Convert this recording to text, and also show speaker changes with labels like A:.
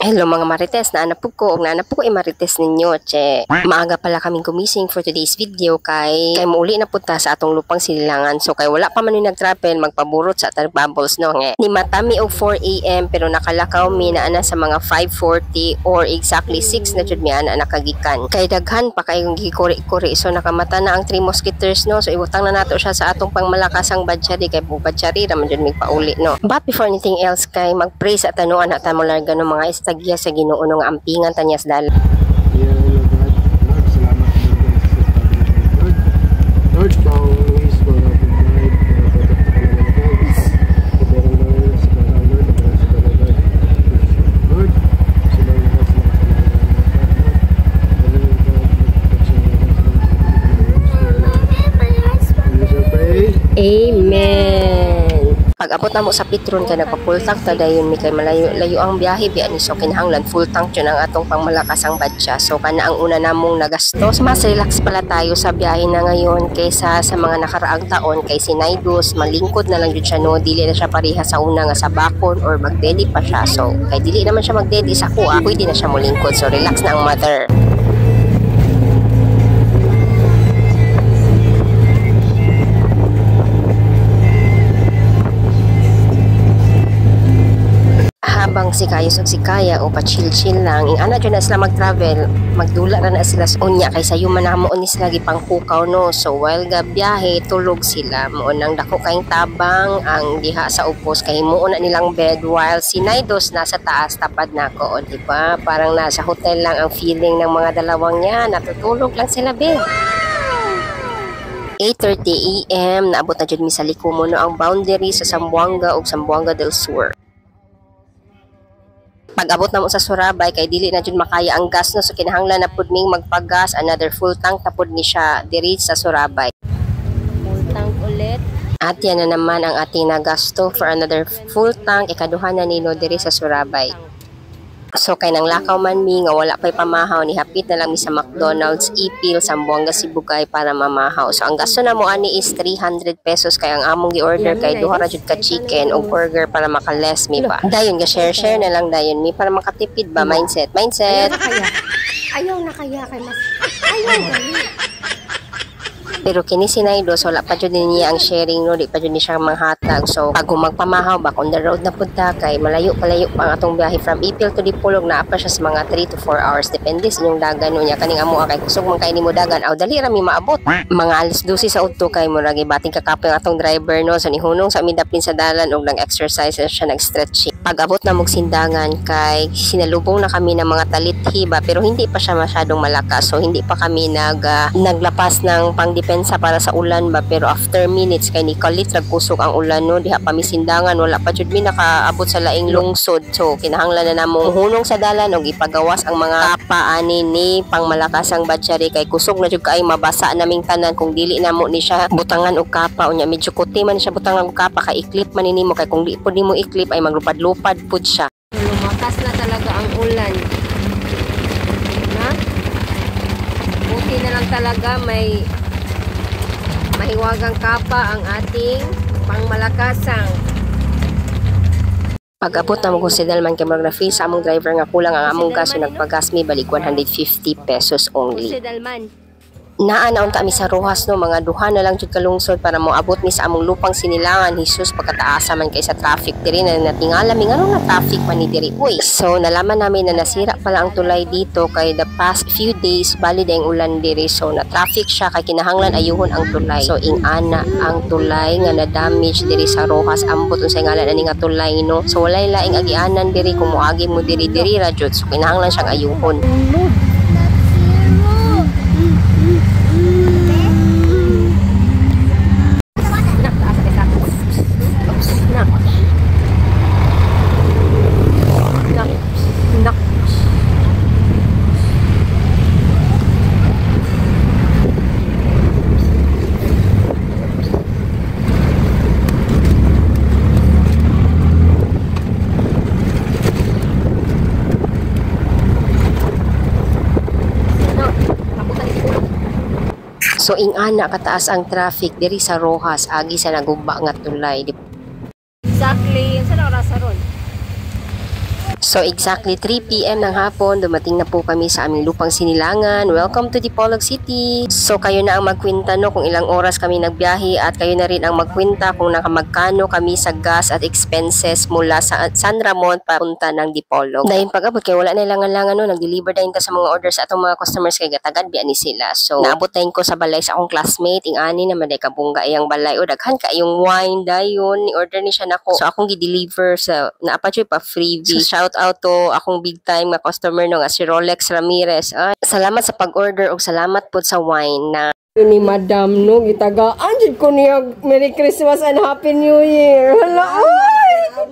A: Hello mga marites, naanap ko ug naanap ko marites ninyo. Che, maaga pala kaming gumising for today's video kay mauli na punta sa atong lupang sililangan. So kay wala pa man ni nag-travel magpaburot sa atong bubbles no. Ni matami og 4 AM pero nakalakaw mi na ana sa mga 5:40 or exactly 6 na jud mi ana nakagikan. Kay daghan pa kay gikuri-kuri so nakamata na ang 3 mosquitoes no. So iwutang na nato siya sa atong pangmalakasang badyari kay badyari ra man jud mi pauli no. But before anything else kay mag-pray sa tanuan at mo larga no mga tagya sa Ginoo nga ampingan tanyas dal.
B: Lord, salamat Lord, always for our provide
A: Amen. Pag-abot na mo sa Petron kay nagpa-full tank ta dayon mi kay malayo ang biyahe biya ni so kinahanglan full tank yun ang atong pangmalakasang badya. So kana ang una namong nagastos. Mas relax pala tayo sa biyahe na ngayon kaysa sa mga nakaraang taon kay si Naidos malingkod na lang jud siya no, dili na siya pareha sa una nga sa bakon or magdedi pa siya. So kay dili naman siya magdedi sa kuha, pwede na siya molingkod. So relax na ang mother. Habang si Kayos ug si Kaya o pa-chill-chill lang, ana dyan na sila mag-travel, magdula na sila sa unya kaysa yung manahamoon ni sila gipangkukaw no. So while gabiyahe, tulog sila. Moon ang dako kayong tabang ang diha sa upos kay himuon na nilang bed while si Naidos nasa taas tapad nako. O diba? Parang nasa hotel lang ang feeling ng mga dalawang yan. Natutulog lang sila bed. 8:30 AM, naabot na dyan mi sa Likumo no ang boundary sa Zamboanga ug Zamboanga del Sur. Pag-abot na mo sa Surabay kay dili na jud makaya ang gas no so kinahanglan na pud ming magpagas another full tank tapod ni siya diri sa Surabay. Full tank ulit. At yan na naman ang ating nagasto for another full tank ikaduha na nino diri sa Surabay. So kay nang lakaw man mi nga wala pay pamahaw ni hapit na lang mi sa McDonald's Ipil Zamboanga Sibugay para mamahaw. So ang gasto na mo ani is 300 pesos kay ang among gi-order kay duha ra jud ka chicken o burger para maka-less mi pa. Dayon ga share na lang dayon mi para makatipid ba mindset. Ayaw na kaya kay mas ayaw gali. Pero kini si Naidos wala pa jud niya ang sharing no, di pa jud ni siya manghatag. So pag magpamahaw back on the road na punta kay malayo pa ang atong biyahe from Ipil to Dipolog na pa siya sa mga 3 to 4 hours depende sa inyong dagan no nya kaning amo kay kusog man kay nimo dagan aw dali ra mi maabot. Mga alas 12 sa udto kay mo ra gibating kakape ang atong driver no so nihunong sa midapin sa dalan og nang exercise siya nag-stretching. Pag-abot na mog sindangan kay sinalubong na kami ng mga talit-hiba pero hindi pa siya masyadong malakas so hindi pa kami naglapas ng pangdepensa para sa ulan ba pero after minutes kay ni kalit nagkusog ang ulan no diha pa mi sindangan wala pa jud mi nakaabot sa laing lungsod so kinahanglan na namong hunong sa dalan og ipagawas ang mga kapa ani ni pangmalakasang badyari kay kusog na jud kay mabasa naming tanan kung dili namo ni siya butangan og kapa unya medyo kuti man siya butangan og kapa kay iklip man nimo kay kung di pud nimo iklip ay maglupad-lupad pud siya. Lumakas na talaga ang ulan. Na? Buti na lang talaga may mahiwagang kapa ang ating pangmalakasang. Pag-abot na mo si Dalman kay Margraphy sa among driver nga kulang ang among gas so nagpagas mi balik 150 pesos only. Naanaon ta mi sa Rojas no mga duha na lang jud kalungsod para mo abot mi sa among lupang sinilangan. Hesus pagkataasa man kay sa traffic diri na natingala mi ngano na traffic man ni diri. Uy, so nalaman namin na nasira pala ang tulay dito kay the past few days bali daing ulan diri so na traffic siya kay kinahanglan ayuhon ang tulay. So ing-ana ang tulay nga na damage diri sa Rojas ambot unsay ngalan ani nga tulay no. So walay laing agianan diri kung moagi mo diri ra jud so kinahanglan siyang ayuhon. So ing-ana kataas ang traffic diri sa Rojas agi sa naguba nga tulay. Exactly, sa oras ron. So exactly 3 p.m. ng hapon, dumating na po kami sa aming lupang sinilangan. Welcome to Dipolog City. So kayo na ang magkwenta no kung ilang oras kami nagbiyahe at kayo na rin ang magkwenta kung nakamagkano kami sa gas at expenses mula sa San Ramon papunta ng Dipolog. Dahil pag-abot kay wala na ilangan-langan no, nag-deliver din ta sa mga orders sa atong mga customers kay gatagad biyan ni sila. So naabot tayo ko sa balay sa akong classmate, ing ani na maday kabungga iyang balay o daghan ka yung wine dayon ni order ni siya nako. So akong gi-deliver sa naapa pa freebie. So shout out to akong big time nga customer no nga si Rolex Ramirez. Ay, salamat sa pag-order og salamat po sa wine na ni Madam no gitagaan jud ko niya Merry Christmas and Happy New Year. Hala.